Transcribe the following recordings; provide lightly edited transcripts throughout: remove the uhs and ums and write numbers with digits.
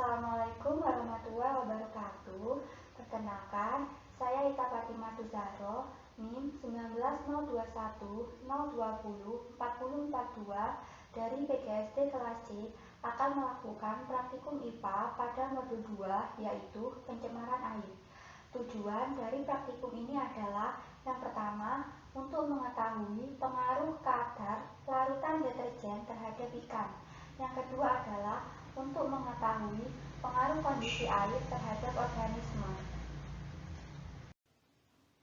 Assalamualaikum warahmatullahi wabarakatuh. Perkenalkan, saya Ita Fatimah Zahro, NIM 1902000404042 dari PGSD kelas C akan melakukan praktikum IPA pada modul 2, yaitu pencemaran air. Tujuan dari praktikum ini adalah yang pertama, untuk mengetahui pengaruh kadar larutan deterjen terhadap ikan. Yang kedua adalah untuk mengetahui pengaruh kondisi air terhadap organisme.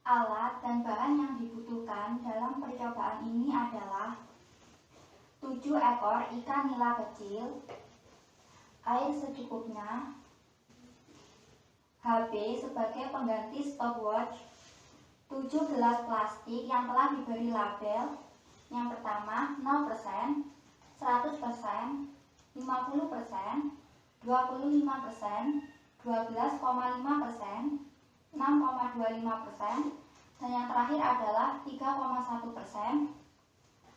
Alat dan bahan yang dibutuhkan dalam percobaan ini adalah 7 ekor ikan nila kecil, air secukupnya, HP sebagai pengganti stopwatch, 7 gelas plastik yang telah diberi label. Yang pertama 0%, 100%, 50%, 25%, 12,5%, 6,25%, dan yang terakhir adalah 3,1%.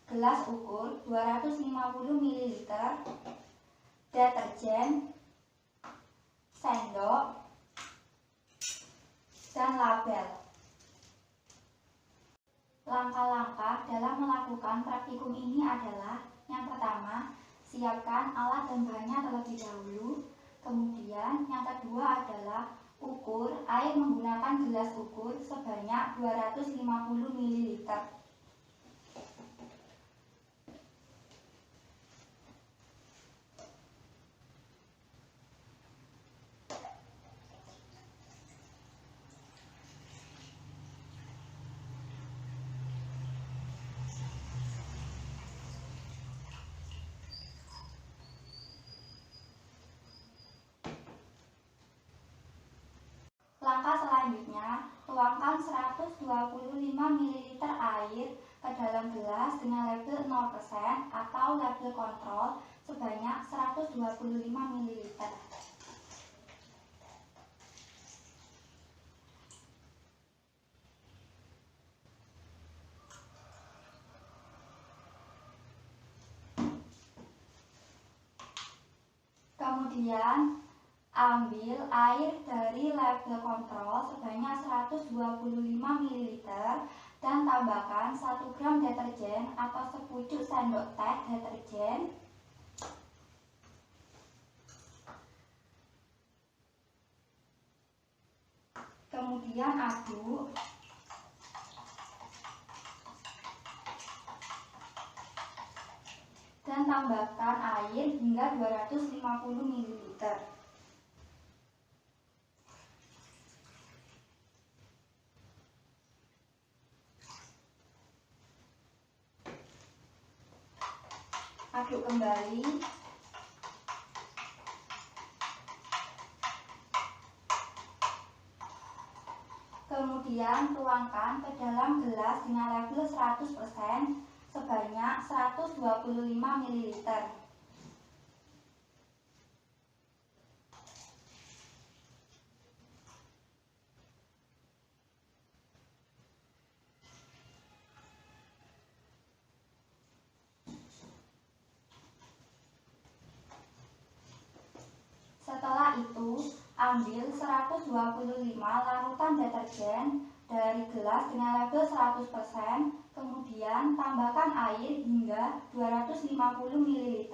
Gelas ukur 250 ml, deterjen, sendok, dan label. Langkah-langkah dalam melakukan praktikum ini adalah yang pertama, siapkan alat dan bahannya terlebih dahulu. Kemudian yang kedua adalah ukur air menggunakan gelas ukur sebanyak 250 ml. Langkah selanjutnya, tuangkan 125 ml air ke dalam gelas dengan label 0% atau label kontrol sebanyak 125 ml. Kemudian ambil air dari label kontrol sebanyak 125 ml dan tambahkan 1 gram deterjen atau sepucuk sendok teh deterjen. Kemudian aduk. Dan tambahkan air hingga 250 ml. Aduk kembali. Kemudian tuangkan ke dalam gelas dengan label 100% sebanyak 125 ml. Setelah itu, ambil 125 larutan deterjen dari gelas dengan label 100%, kemudian tambahkan air hingga 250 ml.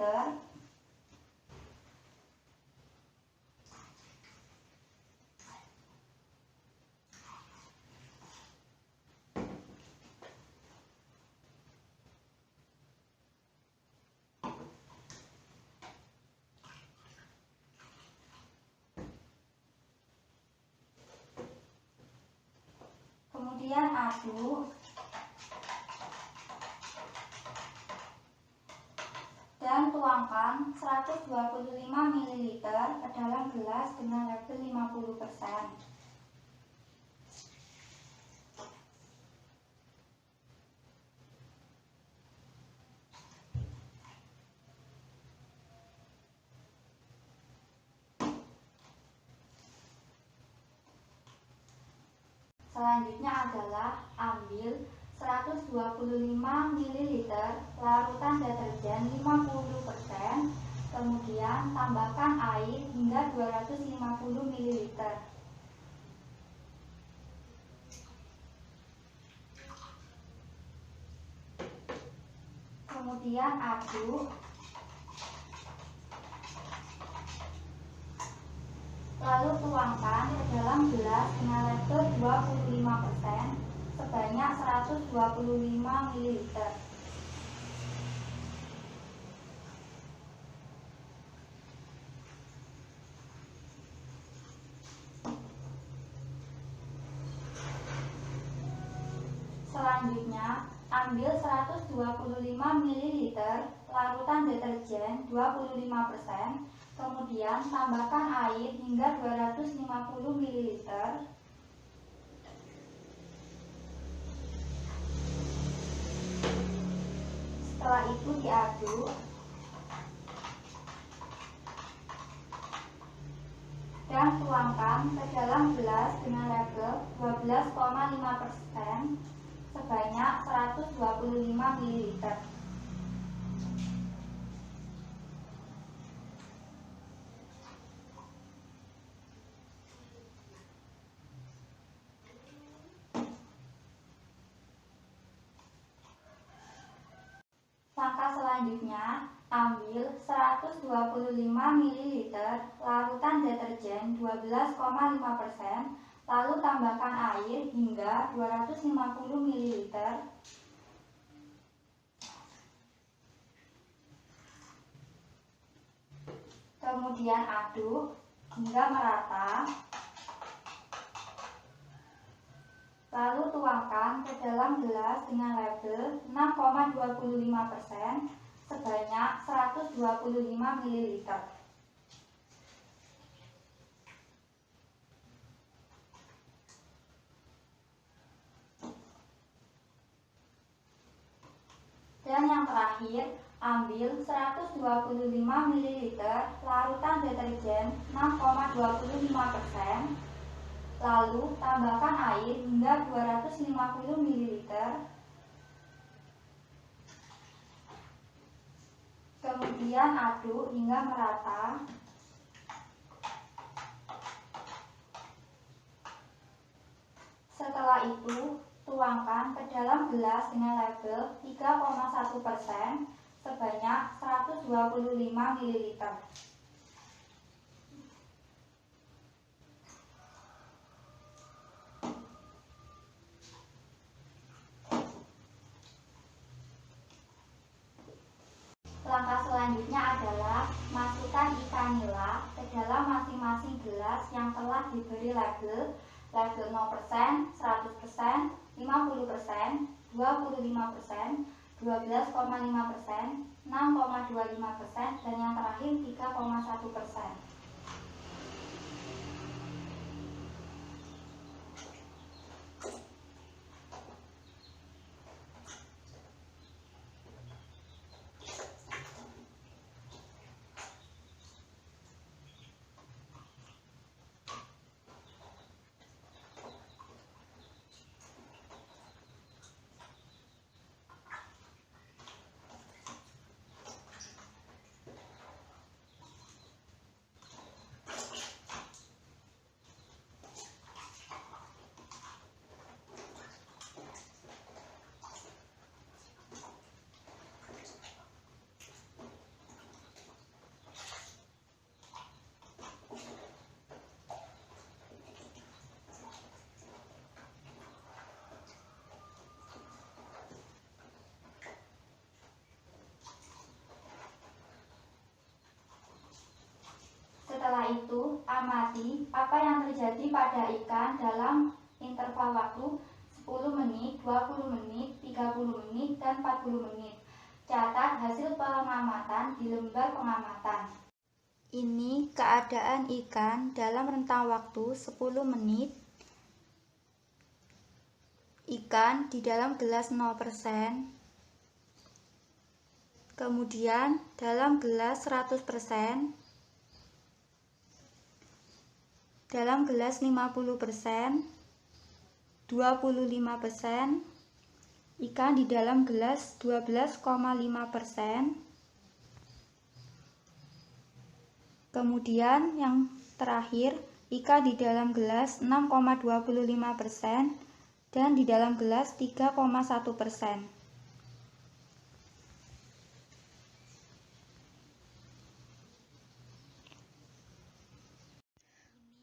Kemudian aduk dan tuangkan 125 ml ke dalam gelas dengan label 50%. Selanjutnya adalah ambil 125 ml larutan deterjen 50%, Kemudian tambahkan air hingga 250 ml. Kemudian aduk. Lalu tuangkan ke dalam gelas dengan level 25% sebanyak 125 ml. Selanjutnya, ambil 125 ml larutan deterjen 25%, kemudian tambahkan air hingga 250 ml. Setelah itu diaduk. Dan tuangkan ke dalam gelas dengan label 12,5% sebanyak 125 ml. Langkah selanjutnya, ambil 125 ml larutan deterjen 12,5%, lalu tambahkan air hingga 250 ml. Kemudian aduk hingga merata. Lalu tuangkan ke dalam gelas dengan label 6,25% sebanyak 125 ml. Dan yang terakhir, ambil 125 ml larutan deterjen 6,25%. Lalu tambahkan air hingga 250 ml. Kemudian aduk hingga merata. Setelah itu, tuangkan ke dalam gelas dengan label 3,1% sebanyak 125 ml. Langkah selanjutnya adalah masukkan ikan nila ke dalam masing-masing gelas yang telah diberi label 0%, 100%, 50%, 25%, 12,5%, 6,25%, dan yang terakhir 3,1%. Setelah itu, amati apa yang terjadi pada ikan dalam interval waktu 10 menit, 20 menit, 30 menit, dan 40 menit. Catat hasil pengamatan di lembar pengamatan. Ini keadaan ikan dalam rentang waktu 10 menit. Ikan di dalam gelas 0%. Kemudian dalam gelas 100%. Dalam gelas 50%, 25%, ikan di dalam gelas 12,5%, Kemudian yang terakhir, ikan di dalam gelas 6,25% dan di dalam gelas 3,1%.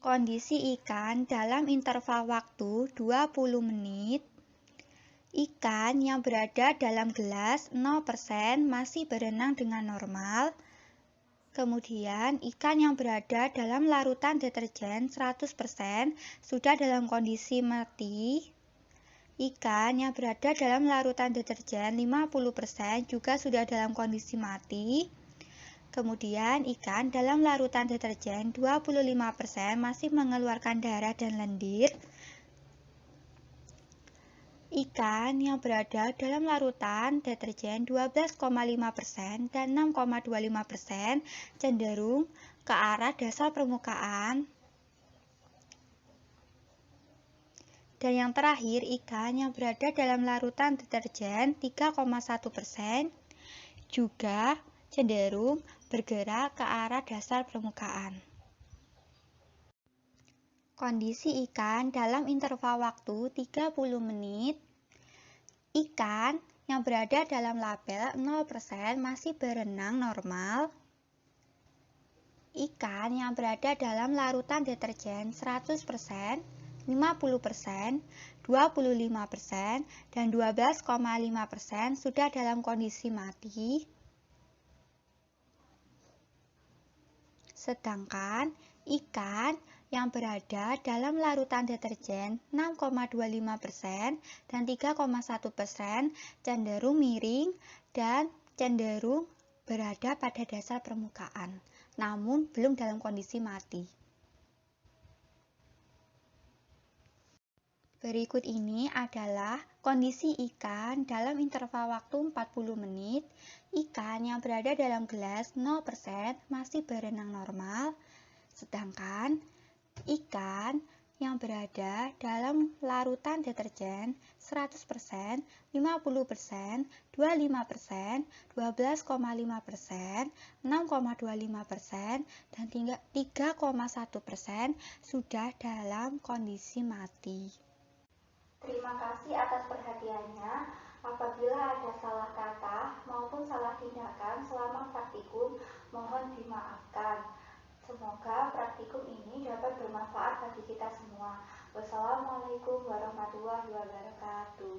Kondisi ikan dalam interval waktu 20 menit. Ikan yang berada dalam gelas 0% masih berenang dengan normal. Kemudian, ikan yang berada dalam larutan deterjen 100% sudah dalam kondisi mati. Ikan yang berada dalam larutan deterjen 50% juga sudah dalam kondisi mati. Kemudian, ikan dalam larutan deterjen 25% masih mengeluarkan darah dan lendir. Ikan yang berada dalam larutan deterjen 12,5% dan 6,25% cenderung ke arah dasar permukaan. Dan yang terakhir, ikan yang berada dalam larutan deterjen 3,1% juga cenderung bergerak ke arah dasar permukaan. Kondisi ikan dalam interval waktu 30 menit. Ikan yang berada dalam label 0% masih berenang normal. Ikan yang berada dalam larutan deterjen 100%, 50%, 25%, dan 12,5% sudah dalam kondisi mati. Sedangkan ikan yang berada dalam larutan deterjen 6,25% dan 3,1% cenderung miring dan cenderung berada pada dasar permukaan, namun belum dalam kondisi mati. Berikut ini adalah kondisi ikan dalam interval waktu 40 menit. Ikan yang berada dalam gelas 0% masih berenang normal. Sedangkan ikan yang berada dalam larutan deterjen 100%, 50%, 25%, 12,5%, 6,25%, dan 3,1% sudah dalam kondisi mati. Terima kasih atas perhatiannya. Apabila ada salah kata maupun salah tindakan selama praktikum, mohon dimaafkan. Semoga praktikum ini dapat bermanfaat bagi kita semua. Wassalamualaikum warahmatullahi wabarakatuh.